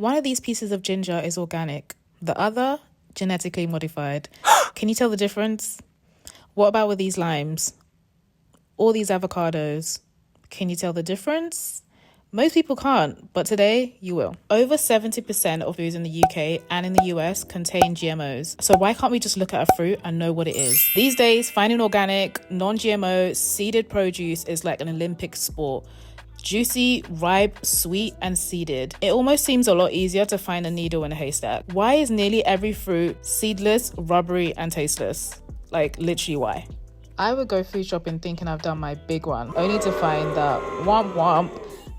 One of these pieces of ginger is organic, the other genetically modified. Can you tell the difference? What about with these limes? All these avocados? Can you tell the difference? Most people can't, but today you will. Over 70% of foods in the UK and in the US contain GMOs. So why can't we just look at a fruit and know what it is? These days, finding organic, non-GMO, seeded produce is like an Olympic sport. Juicy, ripe, sweet, and seeded. It almost seems a lot easier to find a needle in a haystack. Why is nearly every fruit seedless, rubbery, and tasteless? Like, literally why? I would go food shopping thinking I've done my big one, only to find that womp womp,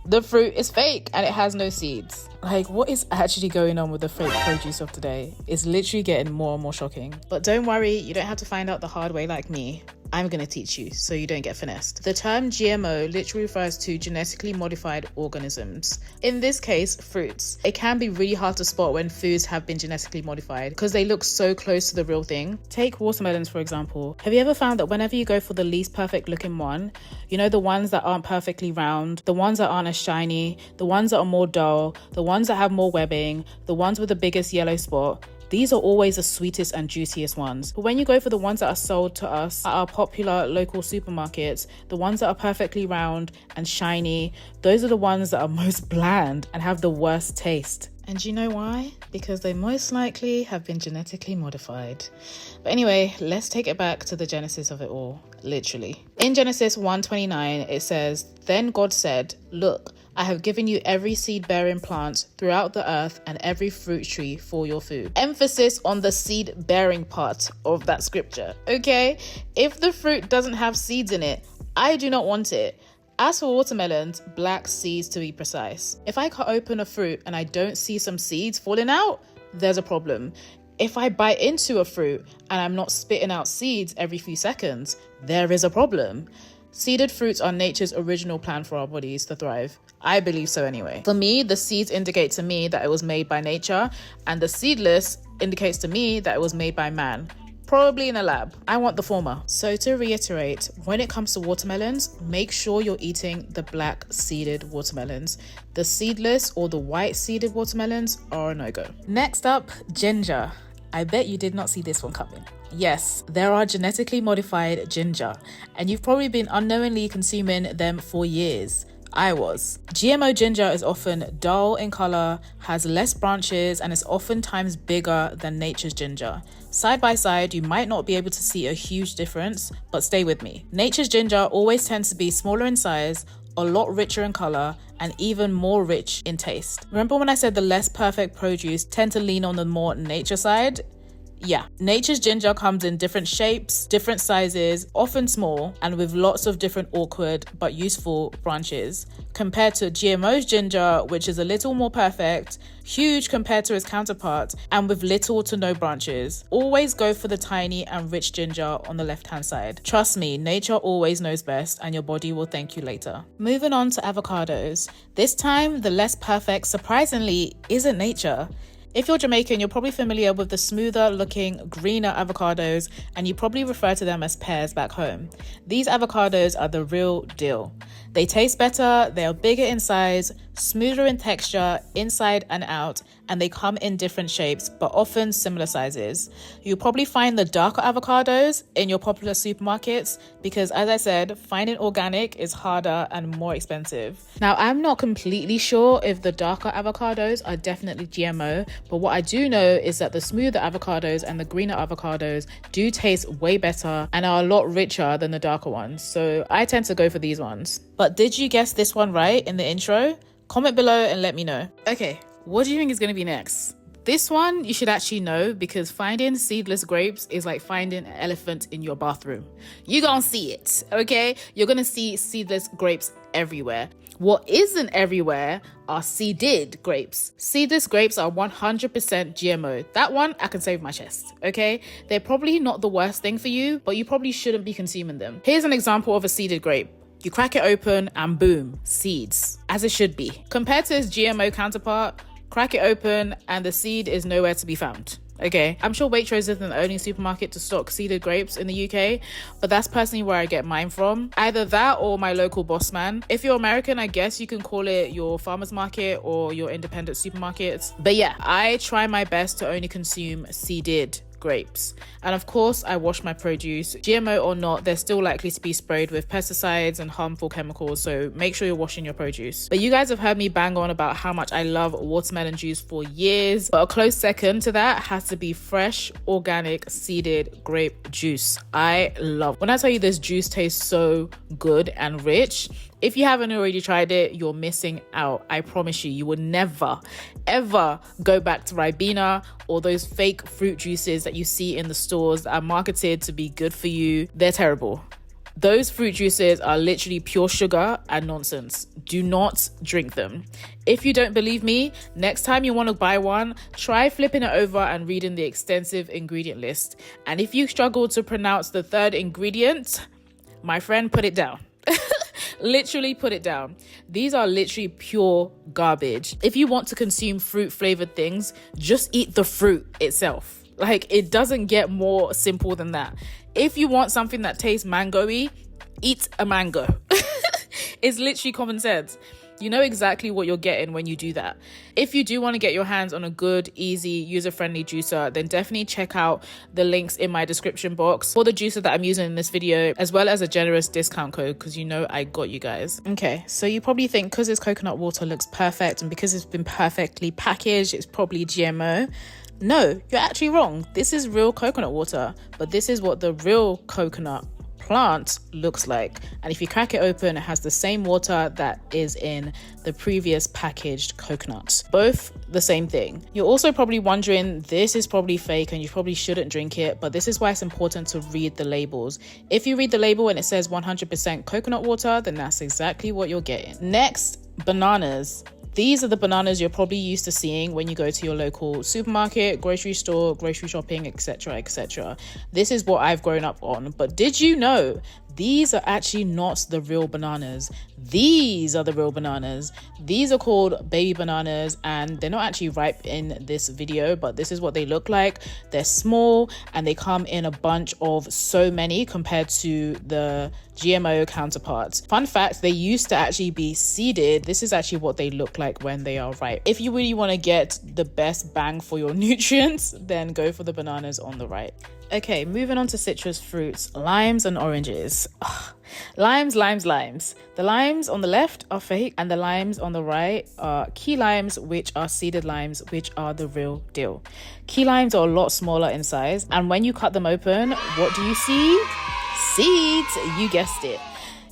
the fruit is fake and it has no seeds. Like, what is actually going on with the fake produce of today? It's literally getting more and more shocking. But don't worry, you don't have to find out the hard way like me. I'm going to teach you so you don't get finessed. The term GMO literally refers to genetically modified organisms. In this case, fruits. It can be really hard to spot when foods have been genetically modified because they look so close to the real thing. Take watermelons, for example. Have you ever found that whenever you go for the least perfect looking one, you know, the ones that aren't perfectly round, the ones that aren't as shiny, the ones that are more dull, the ones that have more webbing, the ones with the biggest yellow spot, these are always the sweetest and juiciest ones. But when you go for the ones that are sold to us at our popular local supermarkets, the ones that are perfectly round and shiny, those are the ones that are most bland and have the worst taste. And do you know why? Because they most likely have been genetically modified. But anyway, let's take it back to the genesis of it all, literally. In Genesis 1:29, it says, "Then God said, look, I have given you every seed-bearing plant throughout the earth and every fruit tree for your food." Emphasis on the seed-bearing part of that scripture, okay? If the fruit doesn't have seeds in it, I do not want it. As for watermelons, black seeds to be precise. If I cut open a fruit and I don't see some seeds falling out, there's a problem. If I bite into a fruit and I'm not spitting out seeds every few seconds, there is a problem. Seeded fruits are nature's original plan for our bodies to thrive. I believe so anyway. For me, the seeds indicate to me that it was made by nature, and the seedless indicates to me that it was made by man. Probably in a lab. I want the former. So to reiterate, when it comes to watermelons, make sure you're eating the black seeded watermelons. The seedless or the white seeded watermelons are a no-go. Next up, ginger. I bet you did not see this one coming. Yes, there are genetically modified ginger, and you've probably been unknowingly consuming them for years. I was. GMO ginger is often dull in color, has less branches, and is oftentimes bigger than nature's ginger. Side by side, you might not be able to see a huge difference, but stay with me. Nature's ginger always tends to be smaller in size, a lot richer in color, and even more rich in taste. Remember when I said the less perfect produce tend to lean on the more nature side? Yeah, nature's ginger comes in different shapes, different sizes, often small, and with lots of different awkward but useful branches, compared to GMO's ginger, which is a little more perfect, huge compared to its counterpart, and with little to no branches. Always go for the tiny and rich ginger on the left-hand side. Trust me, nature always knows best, and your body will thank you later. Moving on to avocados. This time, the less perfect, surprisingly, isn't nature. If you're Jamaican, you're probably familiar with the smoother looking, greener avocados, and you probably refer to them as pears back home. These avocados are the real deal. They taste better, they are bigger in size, smoother in texture, inside and out, and they come in different shapes, but often similar sizes. You'll probably find the darker avocados in your popular supermarkets because, as I said, finding organic is harder and more expensive. Now, I'm not completely sure if the darker avocados are definitely GMO, but what I do know is that the smoother avocados and the greener avocados do taste way better and are a lot richer than the darker ones. So I tend to go for these ones. But did you guess this one right in the intro? Comment below and let me know. Okay, what do you think is going to be next? This one you should actually know because finding seedless grapes is like finding an elephant in your bathroom. You're gonna see it, okay? You're gonna see seedless grapes everywhere. What isn't everywhere are seeded grapes. Seedless grapes are 100% GMO. That one I can save my chest, okay? They're probably not the worst thing for you, but you probably shouldn't be consuming them. Here's an example of a seeded grape. You crack it open and boom, seeds, as it should be. Compared to its GMO counterpart, crack it open and the seed is nowhere to be found. Okay, I'm sure Waitrose isn't the only supermarket to stock seeded grapes in the UK, but that's personally where I get mine from. Either that or my local boss man. If you're American, I guess you can call it your farmer's market or your independent supermarkets. But yeah, I try my best to only consume seeded grapes. And of course, I wash my produce. GMO or not, they're still likely to be sprayed with pesticides and harmful chemicals, so make sure you're washing your produce. But you guys have heard me bang on about how much I love watermelon juice for years, but a close second to that has to be fresh, organic, seeded grape juice. I love. When I tell you this juice tastes so good and rich, if you haven't already tried it, you're missing out. I promise you, you will never, ever go back to Ribena or those fake fruit juices that you see in the stores that are marketed to be good for you. They're terrible. Those fruit juices are literally pure sugar and nonsense. Do not drink them. If you don't believe me, next time you want to buy one, try flipping it over and reading the extensive ingredient list. And if you struggle to pronounce the third ingredient, my friend, put it down. Literally put it down. These are literally pure garbage. If you want to consume fruit flavored things, just eat the fruit itself. Like, it doesn't get more simple than that. If you want something that tastes mango-y, eat a mango. It's literally common sense. You know exactly what you're getting when you do that. If you do want to get your hands on a good, easy, user-friendly juicer, then definitely check out the links in my description box for the juicer that I'm using in this video, as well as a generous discount code, because you know I got you guys. Okay, so you probably think because this coconut water looks perfect and because it's been perfectly packaged, it's probably GMO. No, you're actually wrong. This is real coconut water, but this is what the real coconut plant looks like. And if you crack it open, it has the same water that is in the previous packaged coconut. Both the same thing. You're also probably wondering, this is probably fake and you probably shouldn't drink it, but this is why it's important to read the labels. If you read the label and it says 100% coconut water, then that's exactly what you're getting. Next, bananas. These are the bananas you're probably used to seeing when you go to your local supermarket, grocery store, grocery shopping, etc., etc. This is what I've grown up on. But did you know these are actually not the real bananas? These are the real bananas. These are called baby bananas and they're not actually ripe in this video, but this is what they look like. They're small and they come in a bunch of so many compared to the GMO counterparts. Fun fact, they used to actually be seeded. This is actually what they look like when they are ripe. If you really want to get the best bang for your nutrients, then go for the bananas on the right. Okay, moving on to citrus fruits, limes and oranges. Ugh. Limes. The limes on the left are fake and the limes on the right are key limes, which are seeded limes, which are the real deal. Key limes are a lot smaller in size, and when you cut them open, what do you see? Seeds, you guessed it.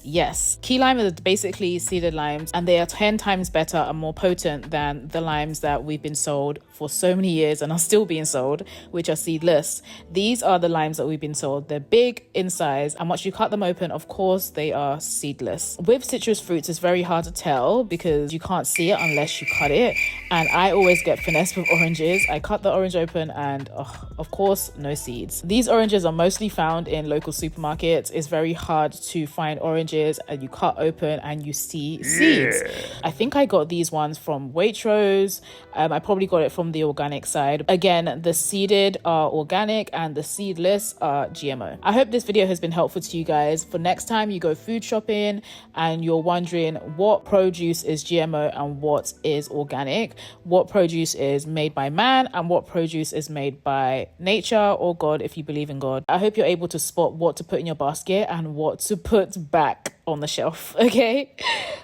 Yes, key lime is basically seeded limes and they are 10 times better and more potent than the limes that we've been sold for so many years and are still being sold, which are seedless. These are the limes that we've been sold. They're big in size and once you cut them open, of course, they are seedless. With citrus fruits, it's very hard to tell because you can't see it unless you cut it. And I always get finessed with oranges. I cut the orange open and of course, no seeds. These oranges are mostly found in local supermarkets. It's very hard to find oranges and you cut open and you see seeds. I think I got these ones from Waitrose. I probably got it from the organic side. Again, the seeded are organic and the seedless are GMO. I hope this video has been helpful to you guys. For next time you go food shopping and you're wondering what produce is GMO and what is organic, what produce is made by man and what produce is made by nature or God, if you believe in God. I hope you're able to spot what to put in your basket and what to put back on the shelf. Okay,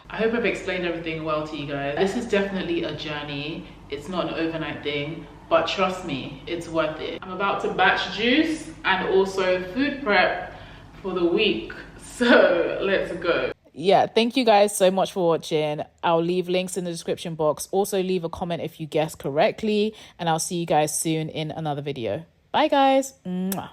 I hope I've explained everything well to you guys. This is definitely a journey. It's not an overnight thing, but trust me, it's worth it. I'm about to batch juice and also food prep for the week, so let's go. Yeah, thank you guys so much for watching. I'll leave links in the description box. Also leave a comment if you guessed correctly and I'll see you guys soon in another video. Bye guys. Mwah.